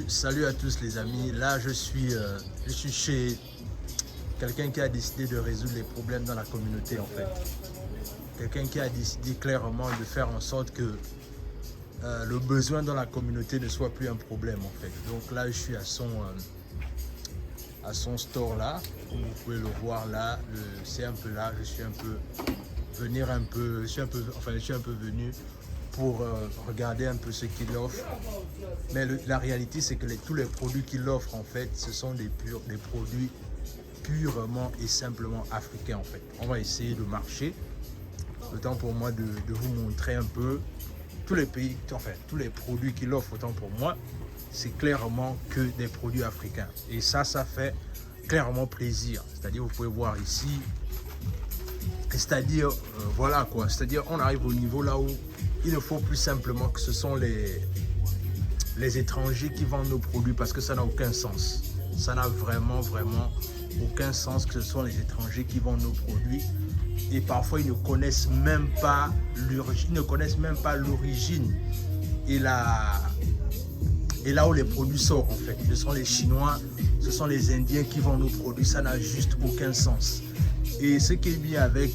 Salut à tous les amis. Là, je suis chez quelqu'un qui a décidé de résoudre les problèmes dans la communauté en fait. Quelqu'un qui a décidé clairement de faire en sorte que le besoin dans la communauté ne soit plus un problème en fait. Donc là, je suis à son store là. Comme vous pouvez le voir là, c'est un peu là. Je suis un peu venu pour regarder un peu ce qu'il offre. Mais la réalité, c'est que tous les produits qu'il offre, en fait, ce sont des produits purement et simplement africains, en fait. On va essayer de marcher. Le temps pour moi de vous montrer un peu tous les pays, enfin, tous les produits qu'il offre, autant pour moi, c'est clairement que des produits africains. Et ça fait clairement plaisir. C'est-à-dire, vous pouvez voir ici, c'est-à-dire, voilà quoi, c'est-à-dire, on arrive au niveau là où il ne faut plus simplement que ce sont les étrangers qui vendent nos produits parce que ça n'a aucun sens. Ça n'a vraiment aucun sens que ce soit les étrangers qui vendent nos produits. Et parfois, ils ne connaissent même pas l'origine et là où les produits sortent en fait. Ce sont les Chinois, ce sont les Indiens qui vendent nos produits. Ça n'a juste aucun sens. Et ce qui est bien avec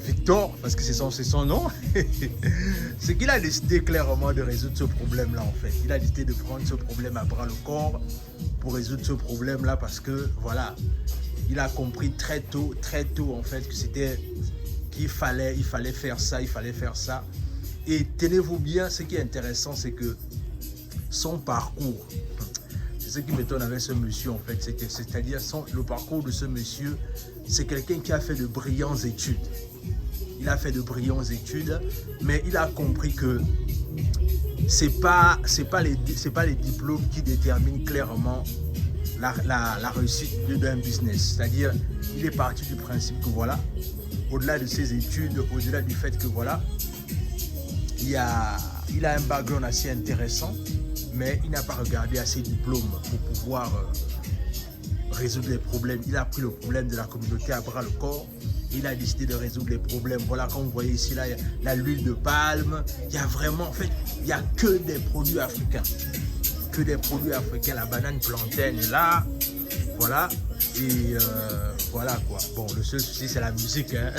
Victor, parce que c'est son nom, c'est qu'il a décidé clairement de résoudre ce problème-là en fait. Il a décidé de prendre ce problème à bras le corps pour résoudre ce problème-là parce que voilà, il a compris très tôt en fait que qu'il fallait faire ça, Et tenez-vous bien, ce qui est intéressant, c'est que son parcours, c'est ce qui m'étonne avec ce monsieur en fait, c'est-à-dire le parcours de ce monsieur, c'est quelqu'un qui a fait de brillantes études. Il a fait de brillantes études, mais il a compris que c'est pas les diplômes qui déterminent clairement la réussite d'un business. C'est-à-dire, il est parti du principe que voilà, au-delà de ses études, au-delà du fait que voilà, il a un background assez intéressant, mais il n'a pas regardé à ses diplômes pour pouvoir résoudre les problèmes. Il a pris le problème de la communauté à bras le corps. Il a décidé de résoudre les problèmes. Voilà, comme vous voyez ici, là, il y a l'huile de palme. Il y a vraiment, en fait, il n'y a que des produits africains. Que des produits africains. La banane plantain est là. Voilà. Et voilà quoi. Bon, le seul souci, c'est la musique. Hein.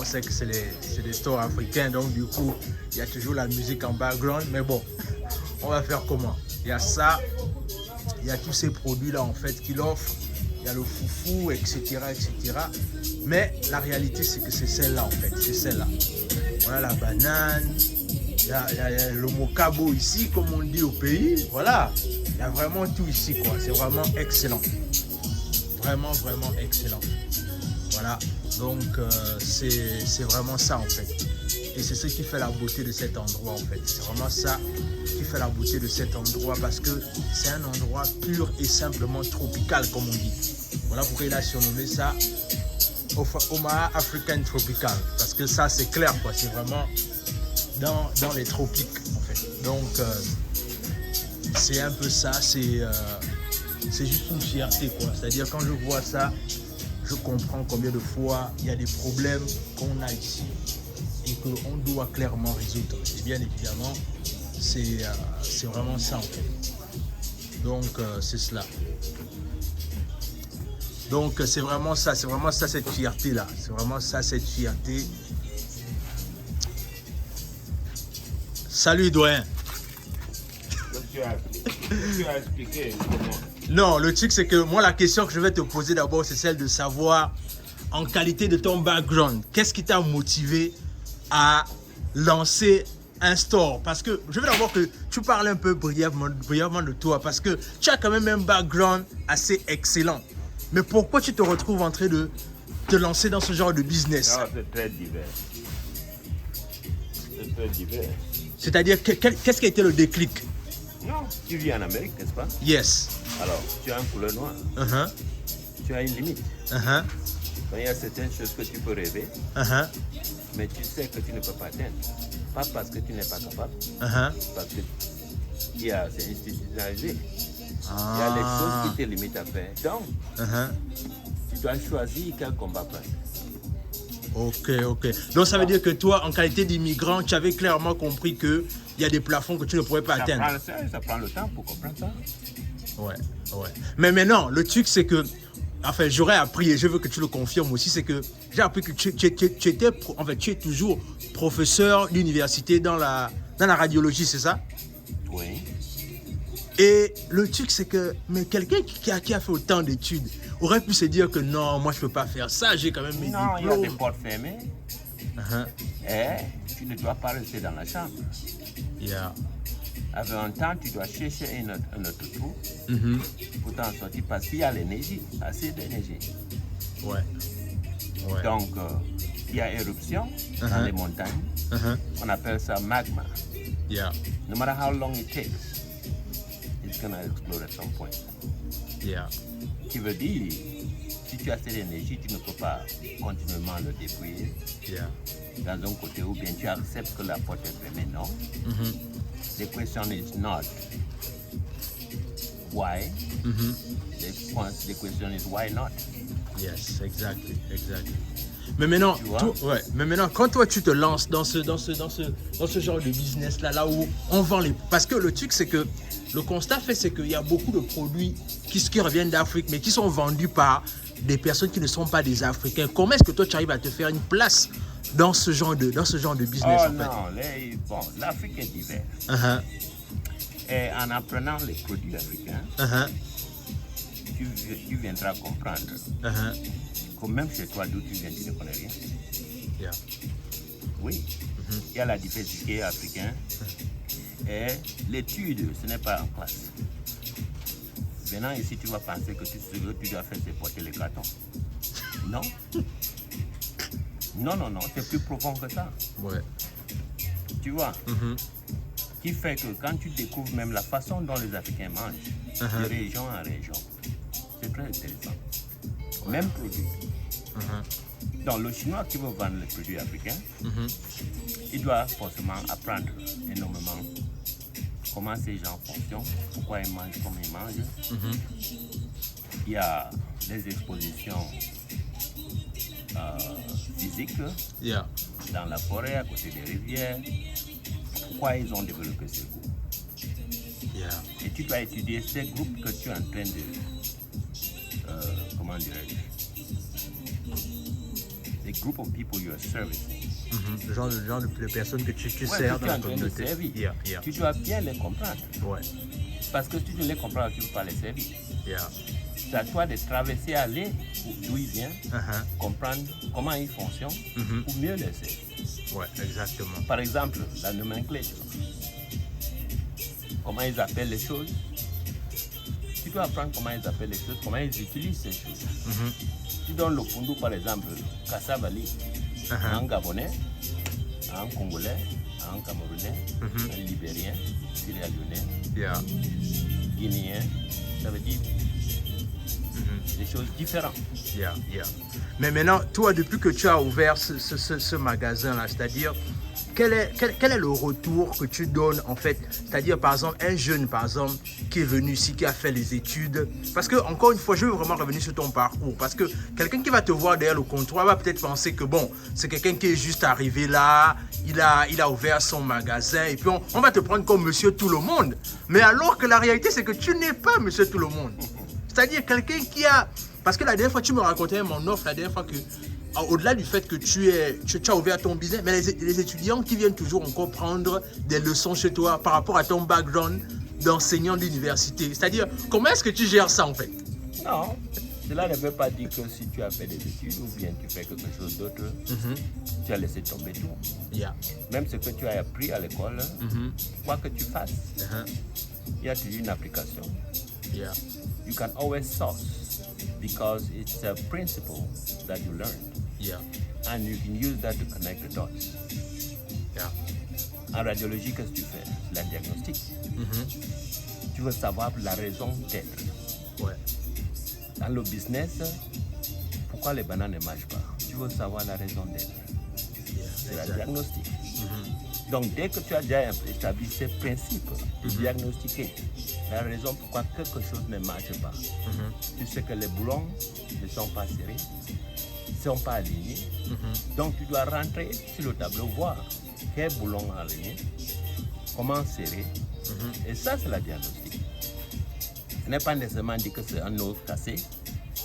On sait que c'est des stores africains. Donc, du coup, il y a toujours la musique en background. Mais bon, on va faire comment? Il y a ça. Il y a tous ces produits-là, en fait, qu'il offre. Il y a le foufou, etc., etc. Mais la réalité, c'est que c'est celle-là, en fait. C'est celle-là. Voilà la banane. Il y a le mokabo ici, comme on dit au pays. Voilà. Il y a vraiment tout ici, quoi. C'est vraiment excellent. Vraiment excellent. Voilà. Donc, c'est vraiment ça, en fait. Et c'est ce qui fait la beauté de cet endroit, en fait. C'est vraiment ça qui fait la beauté de cet endroit parce que c'est un endroit pur et simplement tropical, comme on dit. Voilà pourquoi il a surnommé ça Omaha African Tropical. Parce que ça, c'est clair, quoi. C'est vraiment dans les tropiques, en fait. Donc, c'est un peu ça. C'est juste une fierté, quoi. C'est-à-dire, quand je vois ça, je comprends combien de fois il y a des problèmes qu'on a ici et qu'on doit clairement résoudre. Et bien évidemment, c'est vraiment ça en fait. Donc c'est cela. Donc c'est vraiment ça cette fierté là. C'est vraiment ça cette fierté. Salut doyen. Tu as expliqué comment. Non, le truc c'est que moi la question que je vais te poser d'abord c'est celle de savoir en qualité de ton background, qu'est-ce qui t'a motivé à lancer un store? Parce que je veux d'abord que tu parles un peu brièvement de toi parce que tu as quand même un background assez excellent. Mais pourquoi tu te retrouves en train de te lancer dans ce genre de business? Non, c'est très divers. C'est très divers. C'est-à-dire, qu'est-ce qui a été le déclic? Non, tu vis en Amérique, n'est-ce pas? Yes. Alors, tu as un couleur noire. Tu as une limite. Quand il y a certaines choses que tu peux rêver, mais tu sais que tu ne peux pas atteindre. Pas parce que tu n'es pas capable, parce que c'est institutionnalisé. Il y a des choses qui te limitent à faire. Donc, tu dois choisir quel combat passer. Ok. Donc ça veut dire que toi, en qualité d'immigrant, tu avais clairement compris que il y a des plafonds que tu ne pourrais pas atteindre. Ça prend le temps pour comprendre ça. Ouais. Mais maintenant, le truc, c'est que, enfin, j'aurais appris, et je veux que tu le confirmes aussi, c'est que j'ai appris que tu es toujours professeur d'université dans la radiologie, c'est ça? Oui. Et le truc, c'est que, mais quelqu'un qui a fait autant d'études aurait pu se dire que non, moi, je ne peux pas faire ça, j'ai quand même mes diplômes. Non, il y a des portes fermées. Et tu ne dois pas rester dans la chambre. Yeah. Avec un temps, tu dois chercher un autre trou pour t'en sortir parce qu'il y a l'énergie, assez d'énergie. Ouais. Donc, il y a éruption dans les montagnes. On appelle ça magma. Yeah. No matter how long it takes, it's going to explode at some point. Yeah. Qui veut dire, si tu as cette énergie, tu ne peux pas continuellement le déployer dans un côté ou bien tu acceptes que la porte est fermée. Non. The question is not why. The question is why not. Yes, exactly. Mais maintenant, quand toi tu te lances dans ce genre de business là où on vend les, parce que le truc c'est que le constat fait c'est qu'il y a beaucoup de produits qui reviennent d'Afrique mais qui sont vendus par des personnes qui ne sont pas des Africains. Comment est-ce que toi tu arrives à te faire une place dans ce genre de business en fait? Bon, l'Afrique est divers. Et en apprenant les produits africains, tu viendras comprendre que même chez toi d'où tu viens, tu ne connais rien. Yeah. Oui, il y a la diversité africaine. Et l'étude, ce n'est pas en classe. Venant ici, tu vas penser que tu dois faire porter les cartons. Non. Non, c'est plus profond que ça. Ouais. Tu vois, qui fait que quand tu découvres même la façon dont les Africains mangent, de région en région, c'est très intéressant. Même produit. Donc le Chinois qui veut vendre les produits africains, il doit forcément apprendre énormément comment ces gens fonctionnent, pourquoi ils mangent comme ils mangent. Il y a des expositions physiques dans la forêt, à côté des rivières. Pourquoi ils ont développé ce goût. Et tu dois étudier ces groupes que tu es en train de... comment dirais-je? Les groupes of people you are servicing. Le genre de personnes que tu sers dans la communauté. Tu dois bien les comprendre. Ouais. Parce que si tu ne les comprends, tu ne peux pas les servir. C'est à toi de traverser, aller d'où ils viennent, comprendre comment ils fonctionnent pour mieux les servir. Ouais, exactement. Par exemple, la nomenclature. Comment ils appellent les choses. Tu dois apprendre comment ils appellent les choses, comment ils utilisent ces choses. Tu donnes le pundu, par exemple, Kassavali, à un Gabonais, à un Congolais, à un Camerounais, un Libérien, Sierra Leonais, Guinéen, ça veut dire des choses différentes. Mais maintenant, toi, depuis que tu as ouvert ce magasin-là, c'est-à-dire, quel est le retour que tu donnes en fait? C'est-à-dire, par exemple, un jeune, par exemple, qui est venu ici, qui a fait les études. Parce que, encore une fois, je veux vraiment revenir sur ton parcours. Parce que quelqu'un qui va te voir derrière le comptoir va peut-être penser que, bon, c'est quelqu'un qui est juste arrivé là, il a ouvert son magasin, et puis on va te prendre comme monsieur tout le monde. Mais alors que la réalité, c'est que tu n'es pas monsieur tout le monde. C'est-à-dire quelqu'un qui a... Parce que la dernière fois, tu me racontais mon offre, la dernière fois que... Au-delà du fait que tu as ouvert ton business, mais les étudiants qui viennent toujours encore prendre des leçons chez toi par rapport à ton background d'enseignant d'université. C'est-à-dire, comment est-ce que tu gères ça en fait? Non, cela ne veut pas dire que si tu as fait des études ou bien tu fais quelque chose d'autre, tu as laissé tomber tout. Même ce que tu as appris à l'école, quoi que tu fasses, il y a toujours une application. You can always source because it's a principle that you learned. And you can use that to connect the dots. En radiologie, qu'est-ce que tu fais? La diagnostic. Tu veux savoir la raison d'être. Dans le business, pourquoi les bananes ne marchent pas? Tu veux savoir la raison d'être. C'est la diagnostic. Donc, dès que tu as déjà établi ces principes de diagnostiquer la raison pourquoi quelque chose ne marche pas, tu sais que les boulons ne sont pas serrés, ne sont pas alignés. Donc, tu dois rentrer sur le tableau, voir quel boulon est aligné, comment serrer. Et ça, c'est la diagnostic. Ce n'est pas nécessairement dit que c'est un os cassé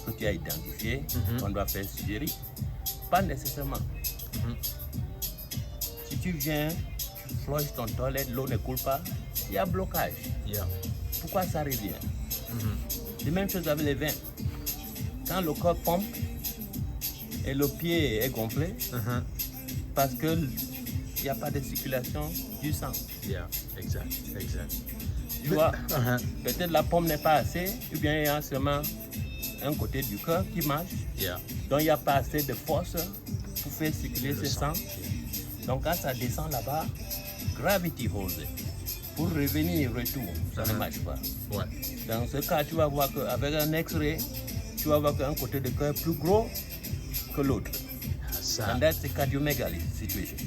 que tu as identifié, qu'on doit faire chirurgie. Pas nécessairement. Si tu viens, tu flushes ton toilette, l'eau ne coule pas, il y a blocage. Pourquoi ça revient? C'est la même chose avec les veines. Quand le corps pompe et le pied est gonflé, parce qu'il n'y a pas de circulation du sang. Exact. Tu vois, peut-être la pompe n'est pas assez, ou bien il y a seulement un côté du cœur qui marche. Donc il n'y a pas assez de force pour faire circuler ce sang. Donc quand ça descend là-bas, gravity holds it. Pour revenir, retour, ça ne marche pas. Dans ce cas, tu vas voir qu'avec un X-ray, tu vas voir qu'un côté de cœur est plus gros que l'autre. And that's a cardiomegaly situation.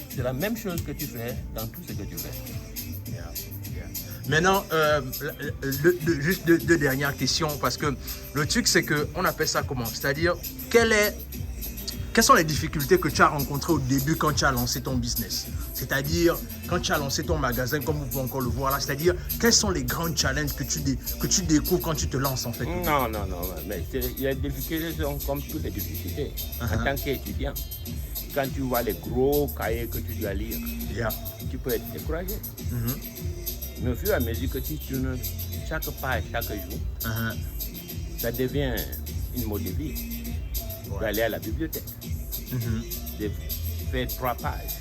C'est la même chose que tu fais dans tout ce que tu fais. Maintenant, juste deux dernières questions, parce que le truc, c'est qu'on appelle ça comment? C'est-à-dire, quelles sont les difficultés que tu as rencontrées au début quand tu as lancé ton business? C'est-à-dire, quand tu as lancé ton magasin, comme vous pouvez encore le voir là, c'est-à-dire, quels sont les grands challenges que tu découvres quand tu te lances en fait? Non, mais les difficultés sont comme toutes les difficultés. En tant qu'étudiant, quand tu vois les gros cahiers que tu dois lire, tu peux être découragé. Mais au fur et à mesure que tu tournes chaque page, chaque jour, ça devient une mode de vie. D'aller à la bibliothèque, de faire 3 pages.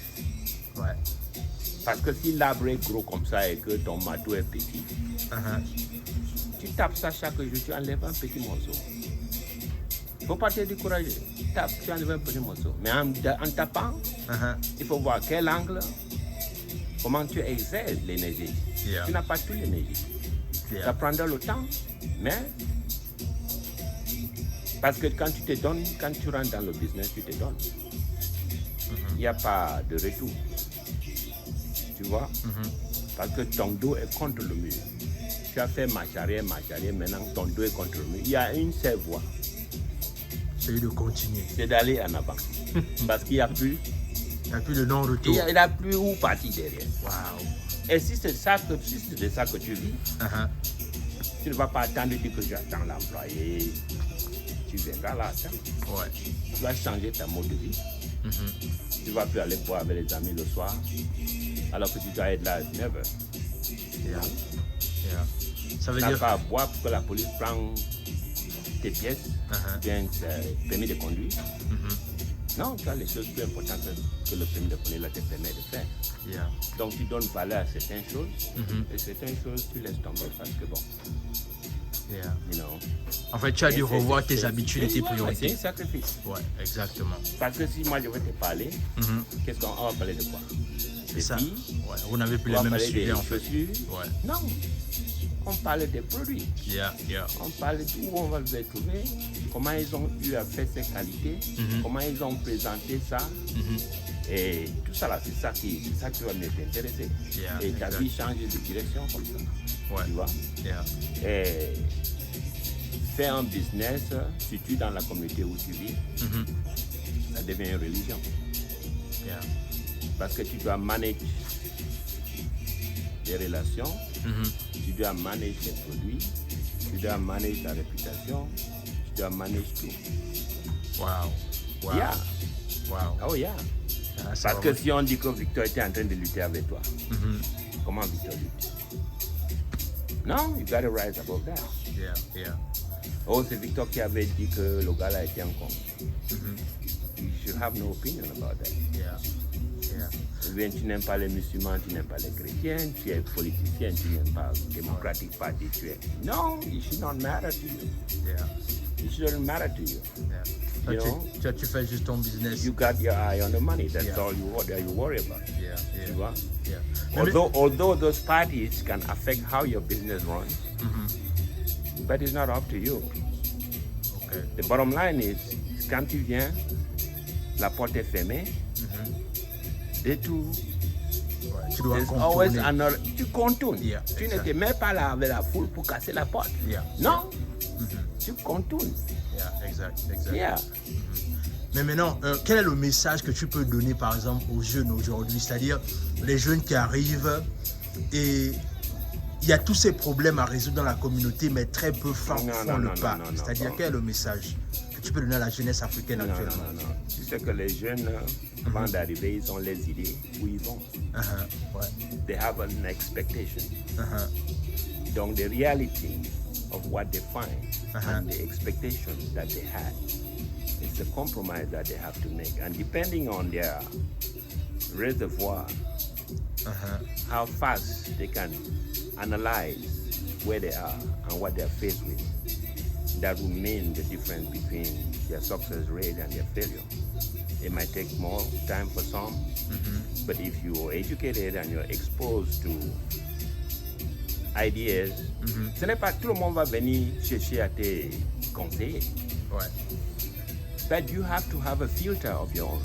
Parce que si l'arbre est gros comme ça et que ton marteau est petit, tu tapes ça chaque jour, tu enlèves un petit morceau. Il ne faut pas te décourager. Tu enlèves un petit morceau. Mais en tapant, il faut voir quel angle, comment tu exerces l'énergie. Tu n'as pas toute l'énergie. Ça prendra le temps, mais parce que quand tu te donnes, quand tu rentres dans le business, tu te donnes. Il n'y a pas de retour. Tu vois? Parce que ton dos est contre le mur. Tu as fait marche arrière, maintenant ton dos est contre le mur. Il y a une seule voie. C'est de continuer. C'est d'aller en avant. Parce qu'il n'y a plus. Il n'y a plus de non-retour. Il n'y a plus où partir derrière. Et si c'est ça que tu vis, tu ne vas pas attendre de dire que j'attends l'employé. Tu viendras là, tu vas changer ta mode de vie. Tu ne vas plus aller boire avec les amis le soir, alors que tu dois être là à 9h. Ça veut dire pas à boire pour que la police prenne tes pièces, bien permis de conduire. Non, tu as les choses plus importantes que le permis de conduire te permet de faire. Donc tu donnes valeur à certaines choses, et certaines choses tu laisses tomber parce que bon. En fait, tu as dû revoir tes habitudes et tes priorités. C'est un sacrifice. Exactement. Parce que si moi je vais te parler, qu'est-ce qu'on va parler de quoi? C'est ça. Vous n'avez plus les mêmes sujets en fait. Non. On parle des produits. On parle d'où on va les trouver, comment ils ont eu à faire ces qualités, comment ils ont présenté ça. Et tout ça là, c'est ça qui va m'intéresser. Et ta vie change de direction comme ça. Tu vois? Et faire un business, surtout dans la communauté où tu vis, ça devient une religion. Parce que tu dois manager les relations, tu dois manager les produits, tu dois manager ta réputation, tu dois manager tout. Oh yeah. Parce que si on dit que Victor était en train de lutter avec toi, comment Victor lutte? Non, you gotta rise above that. Oh, c'est Victor qui avait dit que le gars là était en con. You should have no opinion about that. Bien, tu n'aimes pas les musulmans, tu n'aimes pas les chrétiens, tu es politicien, tu n'aimes pas le Democratic Party, tu es... Non, it should not matter to you. It shouldn't matter to you. You know? Tu fais juste ton business. You got your eye on the money, that's all you worry about. Tu vois? Although those parties can affect how your business runs, but it's not up to you. The bottom line is, quand tu viens, la porte est fermée, et tout. Tu dois contourner. Tu contournes. Tu ne te mets pas là avec la foule pour casser la porte. Non, tu contournes. Exact. Mais maintenant, quel est le message que tu peux donner par exemple aux jeunes aujourd'hui? C'est-à-dire, les jeunes qui arrivent et il y a tous ces problèmes à résoudre dans la communauté, mais très peu font le pas. C'est-à-dire, quel est le message que tu peux donner à la jeunesse africaine actuellement? Non. Tu sais que les jeunes, avant d'arriver, ils ont les idées où ils vont. Ouais. They have an expectation. Donc, the reality of what they find and the expectation that they had, it's a compromise that they have to make. And depending on their reservoir, how fast they can analyze where they are and what they're faced with, that will mean the difference between their success rate and their failure. It might take more time for some, but if you are educated and you're exposed to ideas, ce n'est pas tout le monde va venir chercher à te conseiller. Ouais. But you have to have a filter of your own.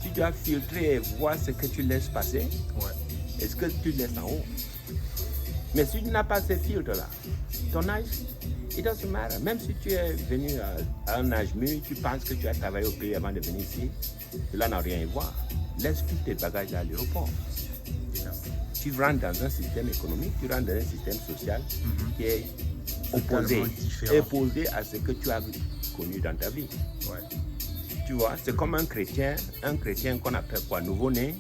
Tu dois filtrer et voir ce que tu laisses passer. Ouais. Et ce que tu laisses en haut. Mais si tu n'as pas ces filtres-là, ton âge, it doesn't matter. Même si tu es venu à un âge mûr, tu penses que tu as travaillé au pays avant de venir ici, cela n'a rien à voir. Laisse tous tes bagages à l'aéroport. Tu rentres dans un système économique, tu rentres dans un système social qui est opposé à ce que tu as connu dans ta vie. Ouais. Tu vois, c'est comme un chrétien qu'on appelle quoi, nouveau-né.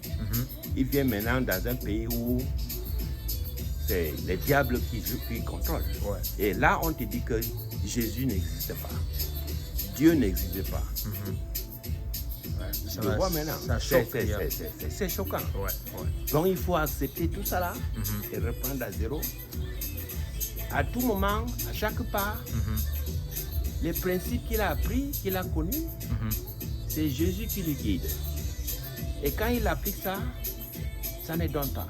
Il vient maintenant dans un pays où c'est les diables qui contrôlent. Ouais. Et là, on te dit que Jésus n'existe pas. Dieu n'existe pas. Tu vois maintenant, c'est choquant. Ouais. Donc il faut accepter tout ça là et reprendre à zéro. À tout moment, à chaque pas, les principes qu'il a appris, qu'il a connus, c'est Jésus qui le guide. Et quand il applique ça, ça ne donne pas.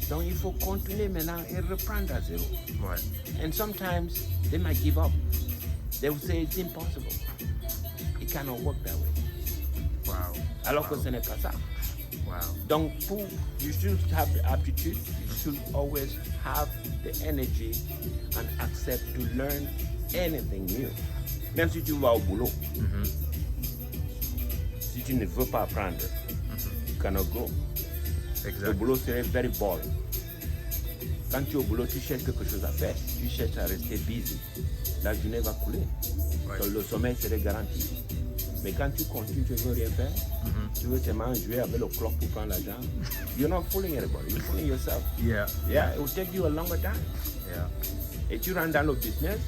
Donc il faut continuer maintenant et reprendre à zéro. Ouais. And sometimes they might give up. They will say it's impossible. It cannot work that way. Wow. Alors que ce n'est pas ça. Wow. Donc you should have the aptitude, you should always have the energy and accept to learn anything new. Même si tu vas au boulot, si tu ne veux pas apprendre, you cannot go. Le boulot serait very boring. Quand tu es au boulot, tu cherches quelque chose à faire, tu cherches à rester busy. La journée va couler. Ouais. Donc le sommeil serait garanti. Mais quand tu continues, tu ne veux rien faire, tu veux seulement jouer avec le clock pour prendre l'argent, you're not fooling anybody, you're fooling yourself. Yeah. It will take you a longer time. Yeah. Et tu rentres dans le business,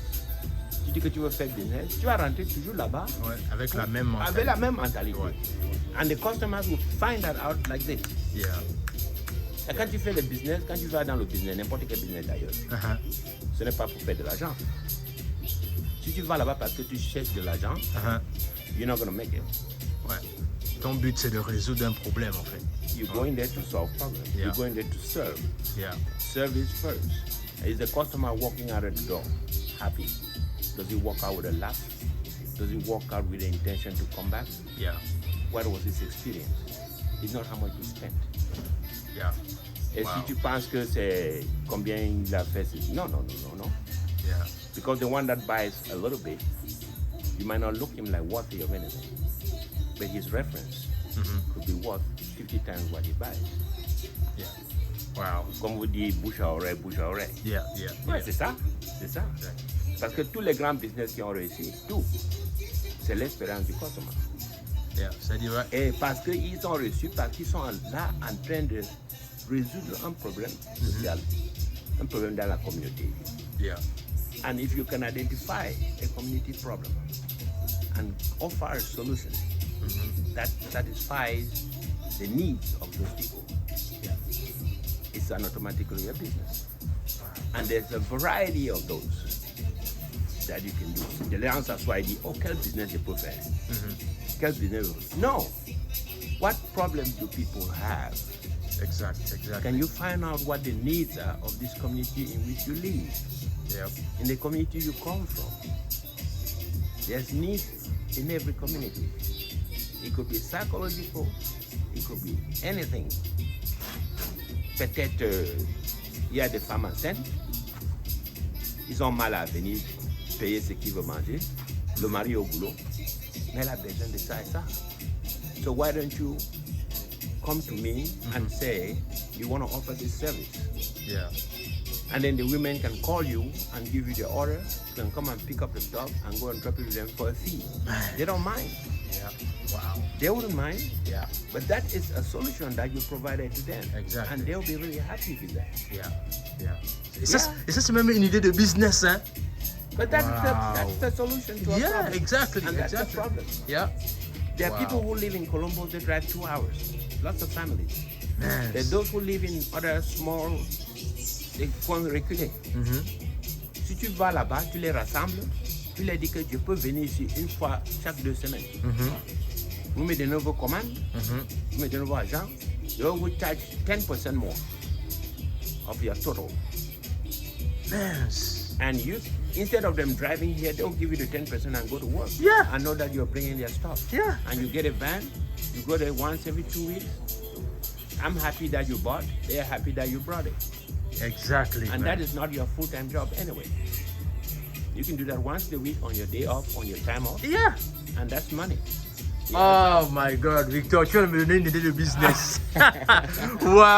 tu dis que tu veux faire business, tu vas rentrer toujours là-bas. Ouais. Avec la même mentalité. Avec la même mentalité. Ouais. And the customers will find that out like this. Yeah. Et quand tu fais le business, quand tu vas dans le business, n'importe quel business d'ailleurs, ce n'est pas pour faire de l'argent. Si tu vas là-bas parce que tu cherches de l'argent, you're not going to make it. Ouais. Ton but, c'est de résoudre un problème, en fait. You're going there to solve problems. Yeah. You're going there to serve. Yeah. Service first. Is the customer walking out of the door happy? Does he walk out with a laugh? Does he walk out with the intention to come back? Yeah. What was his experience? It's not how much you spent. Yeah. Et Wow. si tu penses que c'est combien il a fait, non. Yeah. Because the one that buys a little bit, you might not look him like worthy of anything. But his reference could be worth 50 times what he buys. Yeah. Wow. Comme vous dites, bouche à oreille. Yeah. Ouais, c'est ça. Parce que tous les grands business qui ont réussi, tout, c'est l'expérience du consommateur. Yeah. C'est-à-dire, ouais. Et parce qu'ils ont reçu, parce qu'ils sont là en train de résoudre un problème social, un problème dans la communauté. Yeah. And if you can identify a community problem and offer a solution that satisfies the needs of those people, it's an automatically a business. And there's a variety of those that you can do. The answer soit dit, oh, quel business je peux faire? Quel business? No. What problems do people have? Exactly. Can you find out what the needs are of this community in which you live? Yep. In the community you come from. There's needs in every community. It could be psychological, it could be anything. Peut-être il y a des femmes enceintes, ils ont mal à venir payer ce qu'ils veulent manger, le mari est au boulot, mais elle a besoin de ça et ça. So why don't you come to me and say, you want to offer this service. Yeah. And then the women can call you and give you the order. You can come and pick up the stuff and go and drop it to them for a fee. They don't mind. Yeah. Wow. They wouldn't mind. Yeah. But that is a solution that you provided to them. Exactly. And they'll be really happy with that. Yeah. Yeah. Et ça, c'est même une idée de business, hein? But that's the solution to a problem. Exactly. And that's the problem. Yeah. There are people who live in Colombo, they drive 2 hours. Lots of families. Man. There are those who live in other small coins reculés. Si tu vas là-bas, tu les rassembles, tu leur dis que je peux venir ici une fois chaque 2 semaines. Vous mettez de nouveaux commandes, vous mettez de nouveaux agents, they will charge 10% more of your total. Man. And you, instead of them driving here, they'll give you the 10% and go to work. Yeah. And know that you're bringing their stuff. Yeah. And you get a van, you go there once every 2 weeks. I'm happy that you bought, they're happy that you brought it. Exactly. And man. that is not your full-time job anyway. You can do that once a week on your day off, on your time off. Yeah. And that's money. Oh my God, Victor, tu vas me donner une idée de business. Wow.